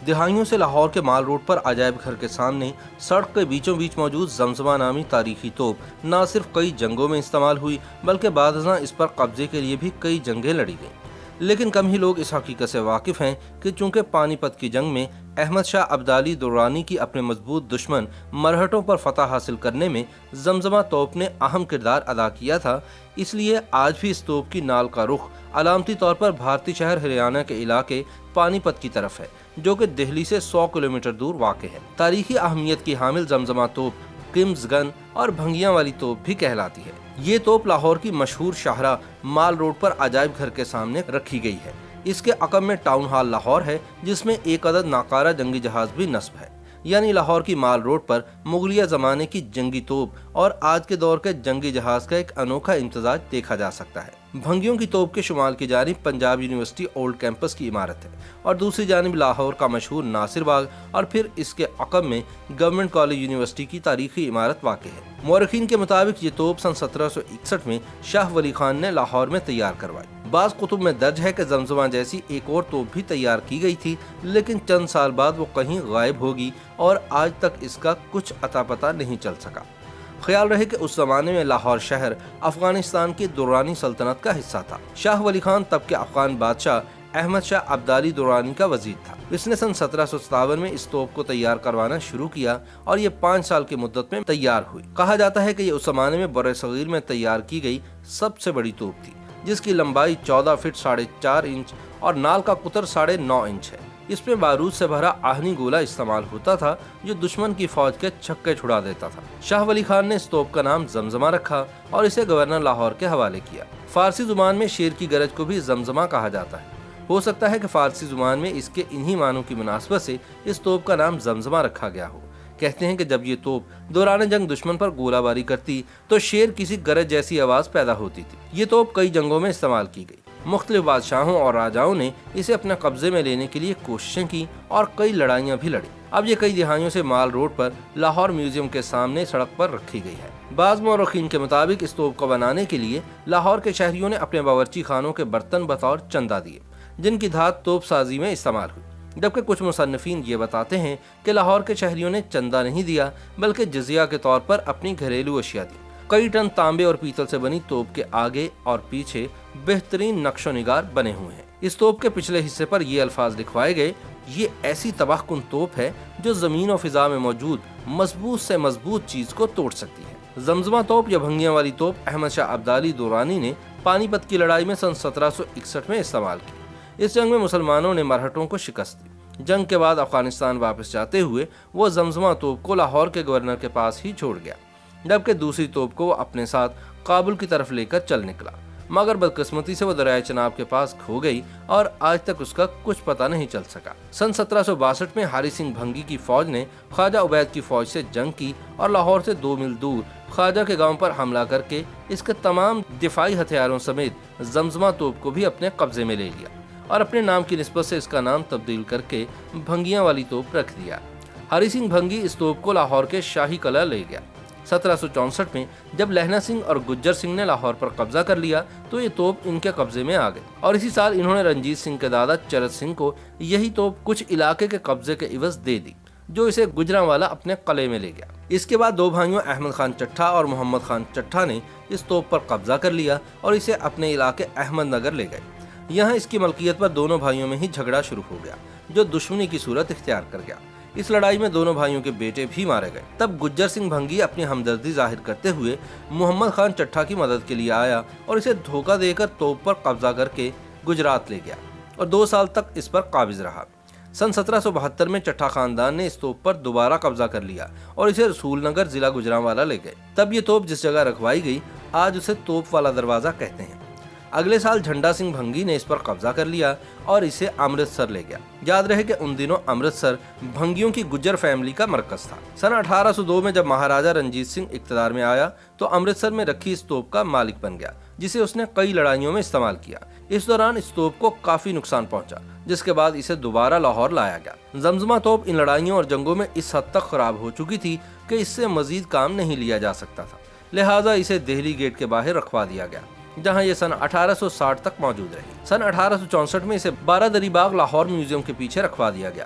دہائیوں سے لاہور کے مال روڈ پر عجائب گھر کے سامنے سڑک کے بیچوں بیچ موجود زمزمہ نامی تاریخی توپ نہ صرف کئی جنگوں میں استعمال ہوئی بلکہ بعد ازاں اس پر قبضے کے لیے بھی کئی جنگیں لڑی گئیں۔ لیکن کم ہی لوگ اس حقیقت سے واقف ہیں کہ چونکہ پانی پت کی جنگ میں احمد شاہ ابدالی درانی کی اپنے مضبوط دشمن مرہٹوں پر فتح حاصل کرنے میں زمزمہ توپ نے اہم کردار ادا کیا تھا، اس لیے آج بھی اس توپ کی نال کا رخ علامتی طور پر بھارتی شہر ہریانہ کے علاقے پانی پت کی طرف ہے، جو کہ دہلی سے 100 کلومیٹر دور واقع ہے۔ تاریخی اہمیت کی حامل زمزمہ توپ کمز گن اور بھنگیاں والی توپ بھی کہلاتی ہے۔ یہ توپ لاہور کی مشہور شاہراہ مال روڈ پر عجائب گھر کے سامنے رکھی گئی ہے۔ اس کے عقب میں ٹاؤن ہال لاہور ہے، جس میں ایک عدد ناکارہ جنگی جہاز بھی نصب ہے، یعنی لاہور کی مال روڈ پر مغلیہ زمانے کی جنگی توپ اور آج کے دور کے جنگی جہاز کا ایک انوکھا امتزاج دیکھا جا سکتا ہے۔ بھنگیوں کی توپ کے شمال کی جانب پنجاب یونیورسٹی اولڈ کیمپس کی عمارت ہے اور دوسری جانب لاہور کا مشہور ناصر باغ اور پھر اس کے عقب میں گورنمنٹ کالج یونیورسٹی کی تاریخی عمارت واقع ہے۔ مورخین کے مطابق یہ توپ سن 1761 میں شاہ ولی خان نے لاہور میں تیار کروائی۔ بعض کتب میں درج ہے کہ زمزمہ جیسی ایک اور توپ بھی تیار کی گئی تھی، لیکن چند سال بعد وہ کہیں غائب ہوگی اور آج تک اس کا کچھ اتا پتہ نہیں چل سکا۔ خیال رہے کہ اس زمانے میں لاہور شہر افغانستان کی درانی سلطنت کا حصہ تھا۔ شاہ ولی خان تب کے افغان بادشاہ احمد شاہ ابدالی درانی کا وزیر تھا۔ اس نے سن 1757 میں اس توپ کو تیار کروانا شروع کیا اور یہ 5 سال کی مدت میں تیار ہوئی۔ کہا جاتا ہے کہ یہ اس زمانے میں بر صغیر میں تیار کی گئی سب سے بڑی توپ تھی، جس کی لمبائی 14 فٹ 4.5 انچ اور نال کا قطر 9.5 انچ ہے۔ اس میں بارود سے بھرا آہنی گولہ استعمال ہوتا تھا جو دشمن کی فوج کے چھکے چھڑا دیتا تھا۔ شاہ ولی خان نے اس توپ کا نام زمزمہ رکھا اور اسے گورنر لاہور کے حوالے کیا۔ فارسی زبان میں شیر کی گرج کو بھی زمزمہ کہا جاتا ہے۔ ہو سکتا ہے کہ فارسی زبان میں اس کے انہی معنوں کی مناسبت سے اس توپ کا نام زمزمہ رکھا گیا ہو۔ کہتے ہیں کہ جب یہ توپ دوران جنگ دشمن پر گولہ باری کرتی تو شیر کسی گرج جیسی آواز پیدا ہوتی تھی۔ یہ توپ کئی جنگوں میں استعمال کی گئی۔ مختلف بادشاہوں اور راجاؤں نے اسے اپنے قبضے میں لینے کے لیے کوششیں کی اور کئی لڑائیاں بھی لڑی۔ اب یہ کئی دہائیوں سے مال روڈ پر لاہور میوزیم کے سامنے سڑک پر رکھی گئی ہے۔ بعض مورخین کے مطابق اس توپ کو بنانے کے لیے لاہور کے شہریوں نے اپنے باورچی خانوں کے برتن بطور چندہ دیے، جن کی دھات توپ سازی میں استعمال ہوئی، جبکہ کچھ مصنفین یہ بتاتے ہیں کہ لاہور کے شہریوں نے چندہ نہیں دیا بلکہ جزیہ کے طور پر اپنی گھریلو اشیاء دی۔ کئی ٹن تانبے اور پیتل سے بنی توپ کے آگے اور پیچھے بہترین نقش و نگار بنے ہوئے ہیں۔ اس توپ کے پچھلے حصے پر یہ الفاظ لکھوائے گئے: یہ ایسی تباہ کن توپ ہے جو زمین و فضا میں موجود مضبوط سے مضبوط چیز کو توڑ سکتی ہے۔ زمزمہ توپ یا بھنگیاں والی توپ احمد شاہ ابدالی درانی نے پانی پت کی لڑائی میں سن 1761 میں استعمال کی۔ اس جنگ میں مسلمانوں نے مرہٹوں کو شکست دی۔ جنگ کے بعد افغانستان واپس جاتے ہوئے وہ زمزمہ توپ کو لاہور کے گورنر کے پاس ہی چھوڑ گیا، جبکہ دوسری توپ کو وہ اپنے ساتھ کابل کی طرف لے کر چل نکلا، مگر بدقسمتی سے وہ دریائے چناب کے پاس کھو گئی اور آج تک اس کا کچھ پتہ نہیں چل سکا۔ سن 1762 میں ہری سنگھ بھنگی کی فوج نے خواجہ عبید کی فوج سے جنگ کی اور لاہور سے 2 میل دور خواجہ کے گاؤں پر حملہ کر کے اس کے تمام دفاعی ہتھیاروں سمیت زمزمہ توپ کو بھی اپنے قبضے میں لے لیا اور اپنے نام کی نسبت سے اس کا نام تبدیل کر کے بھنگیاں والی توپ رکھ دیا۔ ہری سنگھ بھنگی اس توپ کو لاہور کے شاہی قلعہ لے گیا۔ 1764 میں جب لہنا سنگھ اور گجر سنگھ نے لاہور پر قبضہ کر لیا تو یہ توپ ان کے قبضے میں آ گئی اور اسی سال انہوں نے رنجیت سنگھ کے دادا چرت سنگھ کو یہی توپ کچھ علاقے کے قبضے کے عوض دے دی، جو اسے گجرانوالا اپنے قلعے میں لے گیا۔ اس کے بعد 2 بھائیوں احمد خان چٹھا اور محمد خان چٹھا نے اس توپ پر قبضہ کر لیا اور اسے اپنے علاقے احمد نگر لے گئے۔ یہاں اس کی ملکیت پر دونوں بھائیوں میں ہی جھگڑا شروع ہو گیا، جو دشمنی کی صورت اختیار کر گیا۔ اس لڑائی میں دونوں بھائیوں کے بیٹے بھی مارے گئے۔ تب گجر سنگھ بھنگی اپنی ہمدردی ظاہر کرتے ہوئے محمد خان چٹھا کی مدد کے لیے آیا اور اسے دھوکہ دے کر توپ پر قبضہ کر کے گجرات لے گیا اور 2 سال تک اس پر قابض رہا۔ سن 1772 میں چٹھا خاندان نے اس توپ پر دوبارہ قبضہ کر لیا اور اسے رسول نگر ضلع گجرانوالا لے گئے۔ تب یہ توپ جس جگہ رکھوائی گئی آج اسے توپ والا دروازہ کہتے ہیں۔ اگلے سال جھنڈا سنگھ بھنگی نے اس پر قبضہ کر لیا اور اسے امرتسر لے گیا۔ یاد رہے کہ ان دنوں امرتسر بھنگیوں کی گجر فیملی کا مرکز تھا۔ سن 1802 میں جب مہاراجہ رنجیت سنگھ اقتدار میں آیا تو امرتسر میں رکھی اس توپ کا مالک بن گیا، جسے اس نے کئی لڑائیوں میں استعمال کیا۔ اس دوران اس توپ کو کافی نقصان پہنچا، جس کے بعد اسے دوبارہ لاہور لایا گیا۔ زمزمہ توپ ان لڑائیوں اور جنگوں میں اس حد تک خراب ہو چکی تھی کہ اس سے مزید کام نہیں لیا جا سکتا تھا، لہٰذا اسے دہلی گیٹ کے باہر رکھوا دیا گیا، جہاں یہ سن 1860 تک موجود رہی۔ سن 1864 میں اسے 12 دری باغ لاہور میوزیم کے پیچھے رکھوا دیا گیا۔